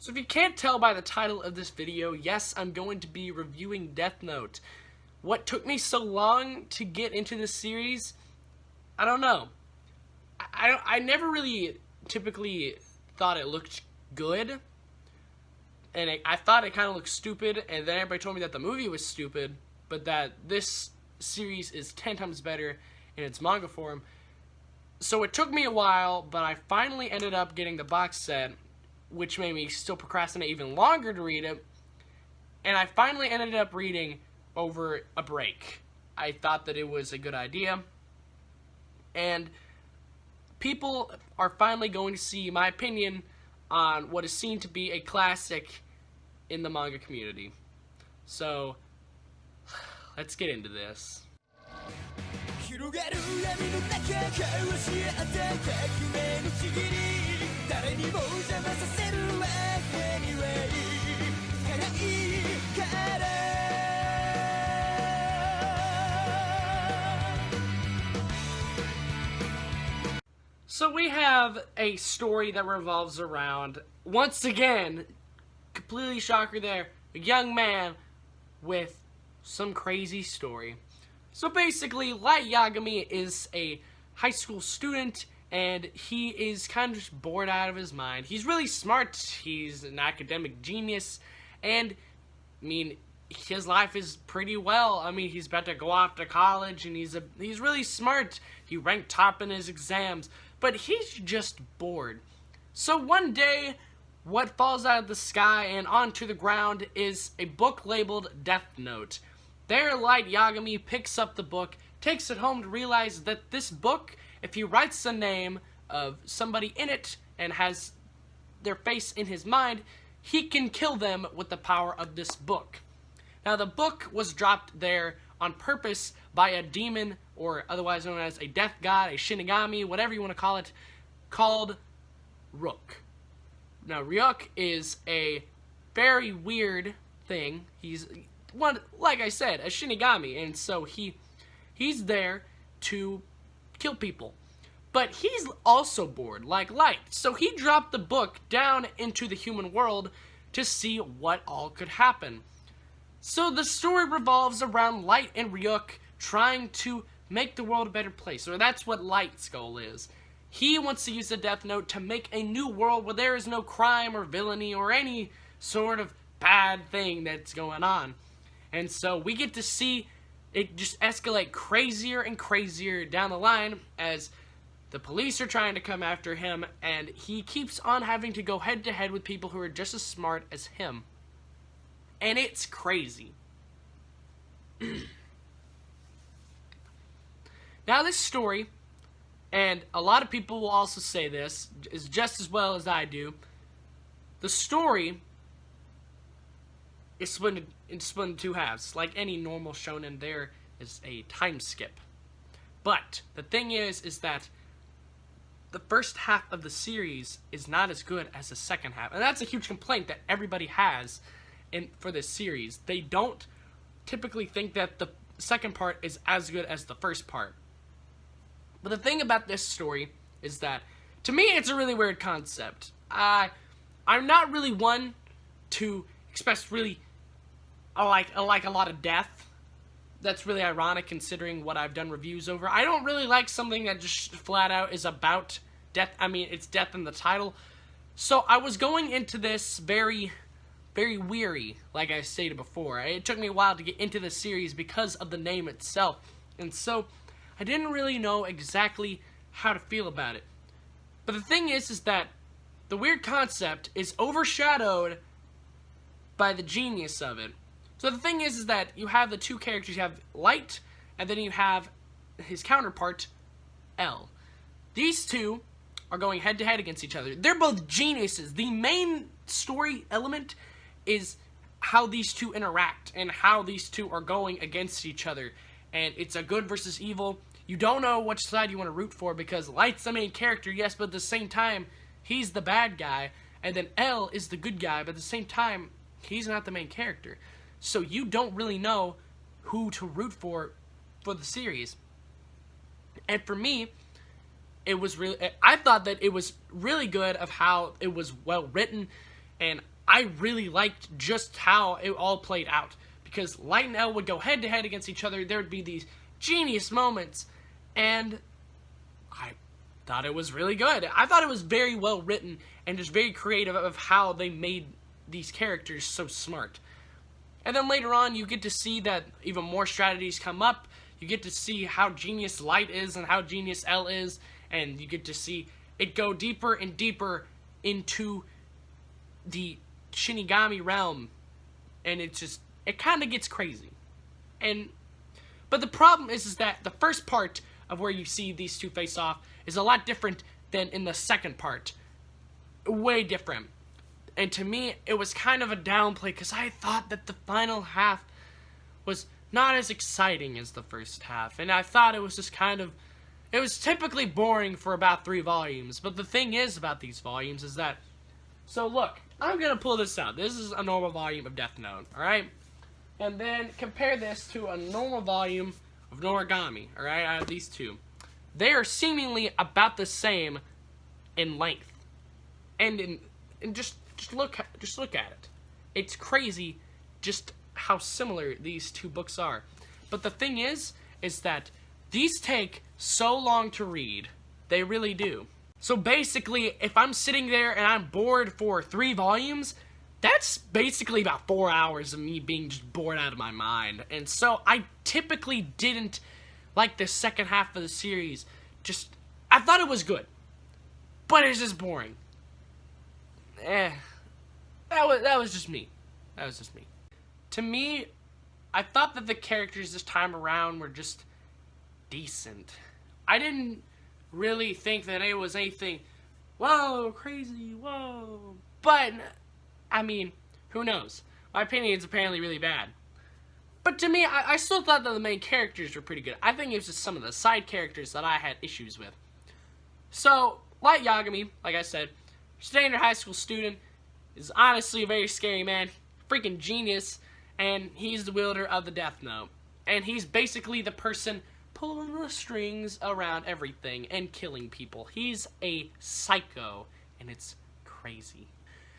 So if you can't tell by the title of this video, yes, I'm going to be reviewing Death Note. What took me so long to get into this series? I don't know. I never really typically thought it looked good. And I thought it kind of looked stupid, and then everybody told me that the movie was stupid, but that this series is 10 times better in its manga form. So it took me a while, but I finally ended up getting the box set, which made me still procrastinate even longer to read it. And I finally ended up reading over a break. I thought that it was a good idea. And people are finally going to see my opinion on what is seen to be a classic in the manga community. So, let's get into this. So we have a story that revolves around, once again, completely shocker there, a young man with some crazy story. So basically, Light Yagami is a high school student, and he is kind of just bored out of his mind. He's really smart, he's an academic genius, and, I mean, his life is pretty well. I mean, he's about to go off to college, and he's really smart. He ranked top in his exams, but he's just bored. So one day, what falls out of the sky and onto the ground is a book labeled Death Note. There, Light Yagami picks up the book, takes it home to realize that this book, if he writes the name of somebody in it and has their face in his mind, he can kill them with the power of this book. Now, the book was dropped there on purpose by a demon, or otherwise known as a death god, a shinigami, whatever you want to call it, called Rook. Now, Ryuk is a very weird thing. He's, like I said, a shinigami, and so he's there to kill people. But he's also bored, like Light, so he dropped the book down into the human world to see what all could happen. So the story revolves around Light and Ryuk trying to make the world a better place, or that's what Light's goal is. He wants to use the Death Note to make a new world where there is no crime or villainy or any sort of bad thing that's going on. And so we get to see it just escalate crazier and crazier down the line as the police are trying to come after him, and he keeps on having to go head to head with people who are just as smart as him. And it's crazy. Now this story, and a lot of people will also say this, is just as well as I do. The story is split in two halves. Like any normal shonen, there is a time skip. But the thing is that the first half of the series is not as good as the second half. And that's a huge complaint that everybody has for this series. They don't typically think that the second part is as good as the first part. But the thing about this story is that, to me, it's a really weird concept. I'm not really one to express really like a lot of death. That's really ironic considering what I've done reviews over. I don't really like something that just flat out is about death. I mean, it's death in the title. So I was going into this very weary, like I stated before. It took me a while to get into the series because of the name itself. And so I didn't really know exactly how to feel about it. But the thing is that the weird concept is overshadowed by the genius of it. So the thing is that you have the two characters. You have Light, and then you have his counterpart, L. These two are going head-to-head against each other. They're both geniuses. The main story element is how these two interact and how these two are going against each other. And it's a good versus evil. You don't know which side you want to root for because Light's the main character, yes, but at the same time, he's the bad guy. And then L is the good guy, but at the same time, he's not the main character. So you don't really know who to root for the series. And for me, I thought that it was really good of how it was well written. And I really liked just how it all played out. Because Light and L would go head to head against each other. There would be these genius moments. And I thought it was really good. I thought it was very well written and just very creative of how they made these characters so smart. And then later on, you get to see that even more strategies come up. You get to see how genius Light is and how genius L is. And you get to see it go deeper and deeper into the Shinigami realm. And it kind of gets crazy. But the problem is that the first part of where you see these two face off is a lot different than in the second part. Way different. And to me, it was kind of a downplay because I thought that the final half was not as exciting as the first half. And I thought it was just it was typically boring for about 3 volumes. But the thing is about these volumes is that, so look, I'm going to pull this out. This is a normal volume of Death Note, alright? And then compare this to a normal volume of Noragami, alright? I have these two. They are seemingly about the same in length. And just look at it. It's crazy just how similar these two books are. But the thing is that these take so long to read. They really do. So basically, if I'm sitting there and I'm bored for 3 volumes, that's basically about 4 hours of me being just bored out of my mind. And so I typically didn't like the second half of the series. I thought it was good, but it's just boring. That was just me. To me, I thought that the characters this time around were just decent. I didn't really think that it was anything, whoa, crazy, whoa. But, I mean, who knows? My opinion is apparently really bad. But to me, I still thought that the main characters were pretty good. I think it was just some of the side characters that I had issues with. So, Light Yagami, like I said, standard high school student, is honestly a very scary man, freaking genius, and he's the wielder of the Death Note. And he's basically the person pulling the strings around everything and killing people. He's a psycho, and it's crazy.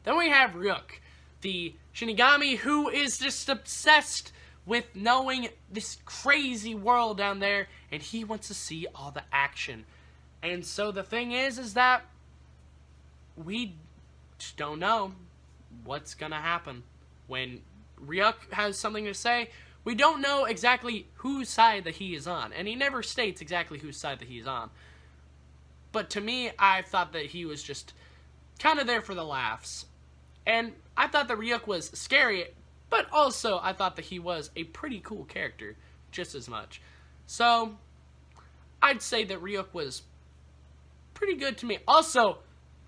Then we have Ryuk, the Shinigami who is just obsessed with knowing this crazy world down there, and he wants to see all the action. And so the thing is that we just don't know what's gonna happen. When Ryuk has something to say, we don't know exactly whose side that he is on, and he never states exactly whose side that he is on. But to me, I thought that he was just kind of there for the laughs. And I thought that Ryuk was scary, but also I thought that he was a pretty cool character, just as much. So, I'd say that Ryuk was pretty good to me. Also,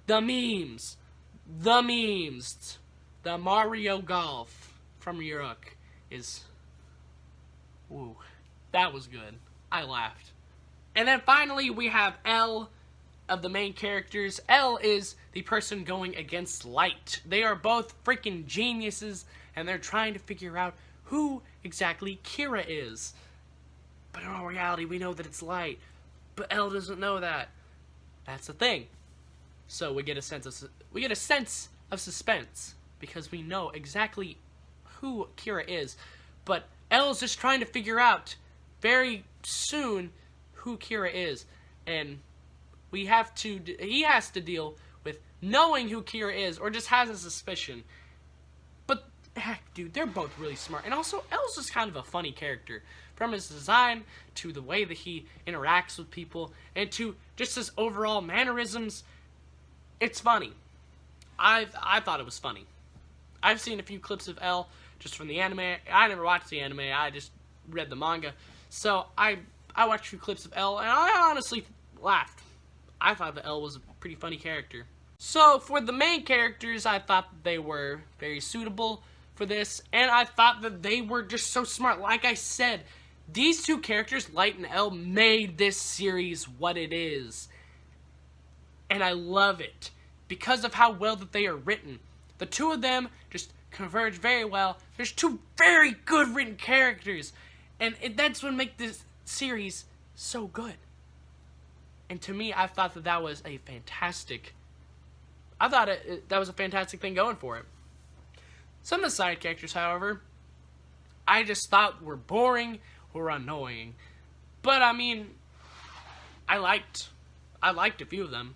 the memes. The Mario Golf from Ryuk is... Woo. That was good. I laughed. And then finally, we have L of the main characters. L is the person going against Light. They are both freaking geniuses, and they're trying to figure out who exactly Kira is. But in all reality, we know that it's Light. But L doesn't know that. That's the thing. So we get a sense of suspense because we know exactly who Kira is. But L's just trying to figure out very soon who Kira is, and he has to deal with knowing who Kira is, or just has a suspicion. But heck, dude, they're both really smart, and also L's just kind of a funny character, from his design to the way that he interacts with people, and to just his overall mannerisms. It's funny. I thought it was funny. I've seen a few clips of L just from the anime. I never watched the anime. I just read the manga. So I watched a few clips of L, and I honestly laughed. I thought that L was a pretty funny character. So for the main characters, I thought that they were very suitable for this, and I thought that they were just so smart. Like I said, these two characters, Light and L, made this series what it is. And I love it because of how well that they are written. The two of them just converge very well. There's two very good written characters, and that's what makes this series so good. And to me, I thought that was a fantastic I thought that was a fantastic thing going for it. Some of the side characters, however, I just thought were boring or annoying. But I mean, I liked a few of them,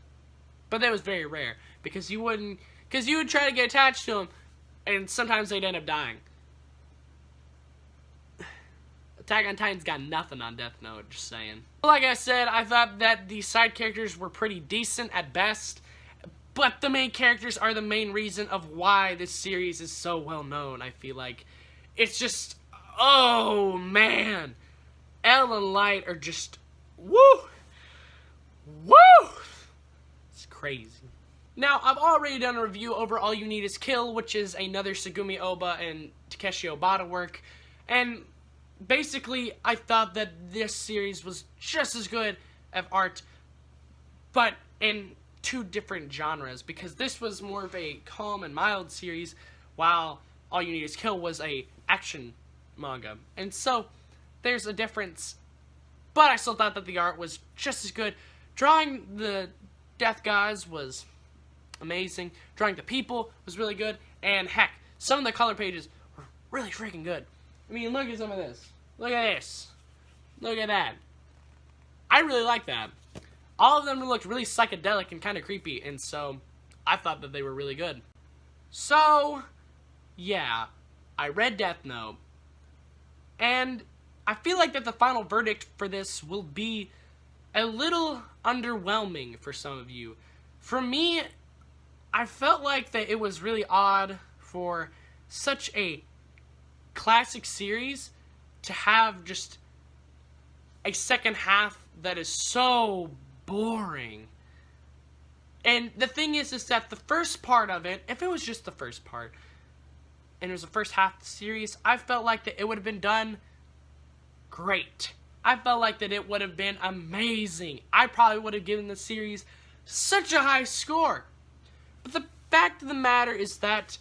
but that was very rare because you would try to get attached to them, and sometimes they'd end up dying. Attack on Titan's got nothing on Death Note, just saying. Like I said, I thought that the side characters were pretty decent at best, but the main characters are the main reason of why this series is so well known, I feel like. It's just, oh man. L and Light are just, woo! Woo! It's crazy. Now, I've already done a review over All You Need Is Kill, which is another Tsugumi Oba and Takeshi Obata work, and basically, I thought that this series was just as good of art, but in two different genres, because this was more of a calm and mild series, while All You Need Is Kill was a action manga. And so, there's a difference, but I still thought that the art was just as good. Drawing the death guys was amazing. Drawing the people was really good, and heck, some of the color pages were really freaking good. I mean, look at some of this. Look at this. Look at that. I really like that. All of them looked really psychedelic and kind of creepy, and so I thought that they were really good. So, yeah, I read Death Note, and I feel like that the final verdict for this will be a little underwhelming for some of you. For me, I felt like that it was really odd for such a classic series to have just a second half that is so boring. And the thing is that the first part of it, if it was just the first part, and it was the first half of the series, I felt like that it would have been done great. I felt like that it would have been amazing. I probably would have given the series such a high score. But the fact of the matter is that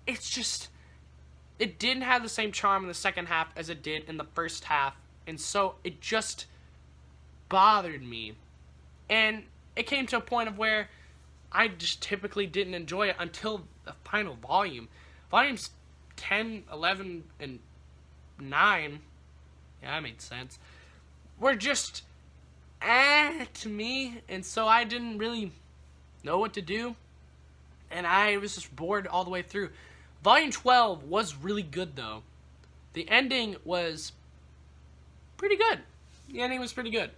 it's just, it didn't have the same charm in the second half as it did in the first half. And so it just bothered me. And it came to a point of where I just typically didn't enjoy it until the final volume. Volumes 10, 11, and 9, yeah, that made sense, were just to me. And so I didn't really know what to do. And I was just bored all the way through. Volume 12 was really good, though. The ending was pretty good. The ending was pretty good.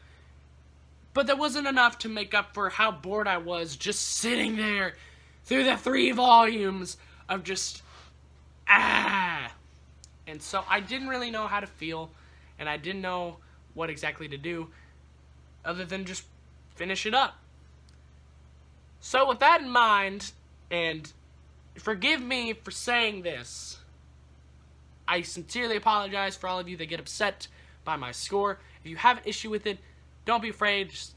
But that wasn't enough to make up for how bored I was just sitting there through the 3 volumes of just, And so I didn't really know how to feel, and I didn't know what exactly to do other than just finish it up. So with that in mind, and forgive me for saying this, I sincerely apologize for all of you that get upset by my score. If you have an issue with it, don't be afraid, just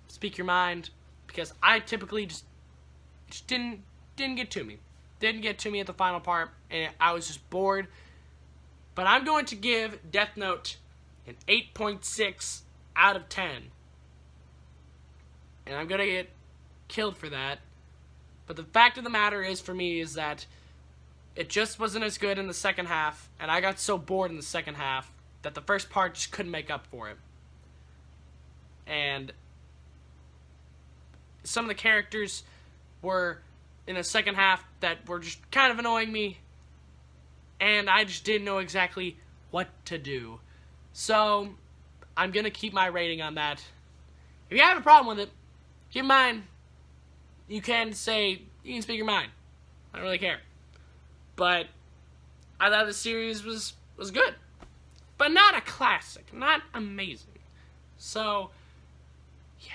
speak your mind, because I typically just didn't get to me. Didn't get to me at the final part, and I was just bored. But I'm going to give Death Note an 8.6 out of 10. And I'm going to get killed for that. But the fact of the matter is, for me, is that it just wasn't as good in the second half, and I got so bored in the second half that the first part just couldn't make up for it. And some of the characters were in the second half that were just kind of annoying me, and I just didn't know exactly what to do. So I'm going to keep my rating on that. If you have a problem with it, keep in mind, you can speak your mind. I don't really care. But I thought the series was good. But not a classic. Not amazing. So, yeah.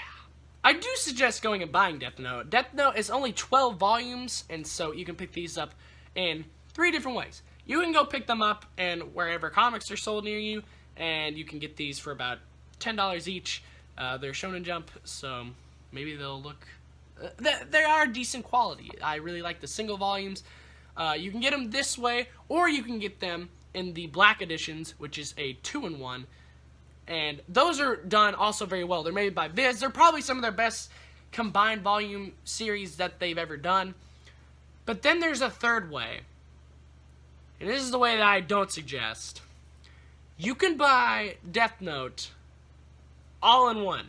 I do suggest going and buying Death Note. Death Note is only 12 volumes, and so you can pick these up in 3 different ways. You can go pick them up in wherever comics are sold near you, and you can get these for about $10 each. They're Shonen Jump, so maybe they'll look... they are decent quality. I really like the single volumes. You can get them this way, or you can get them in the black editions, which is a 2-in-1. And those are done also very well. They're made by Viz. They're probably some of their best combined volume series that they've ever done. But then there's a third way. And this is the way that I don't suggest. You can buy Death Note all in one.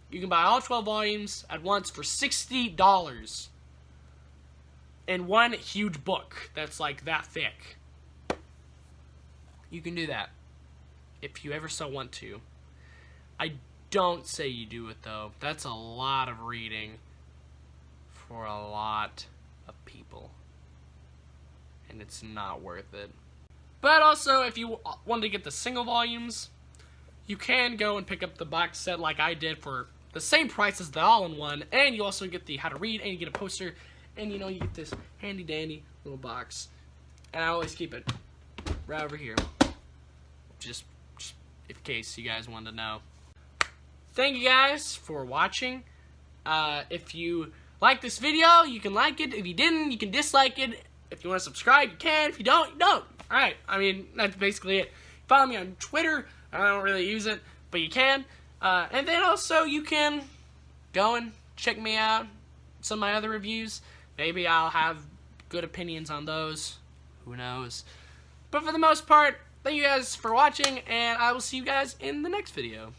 You can buy all 12 volumes at once for $60 in one huge book that's like that thick. You can do that if you ever so want to. I don't say you do it though. That's a lot of reading for a lot of people. And it's not worth it. But also, if you want to get the single volumes, you can go and pick up the box set like I did for the same price as the all-in-one, and you also get the how to read, and you get a poster, and you know, you get this handy-dandy little box. And I always keep it right over here, just in case you guys wanted to know. Thank you guys for watching. If you like this video, you can like it. If you didn't, you can dislike it. If you want to subscribe, you can. If you don't, you don't. Alright, I mean, that's basically it. Follow me on Twitter. I don't really use it, but you can. And then also, you can go and check me out. Some of my other reviews. Maybe I'll have good opinions on those. Who knows? But for the most part, thank you guys for watching, and I will see you guys in the next video.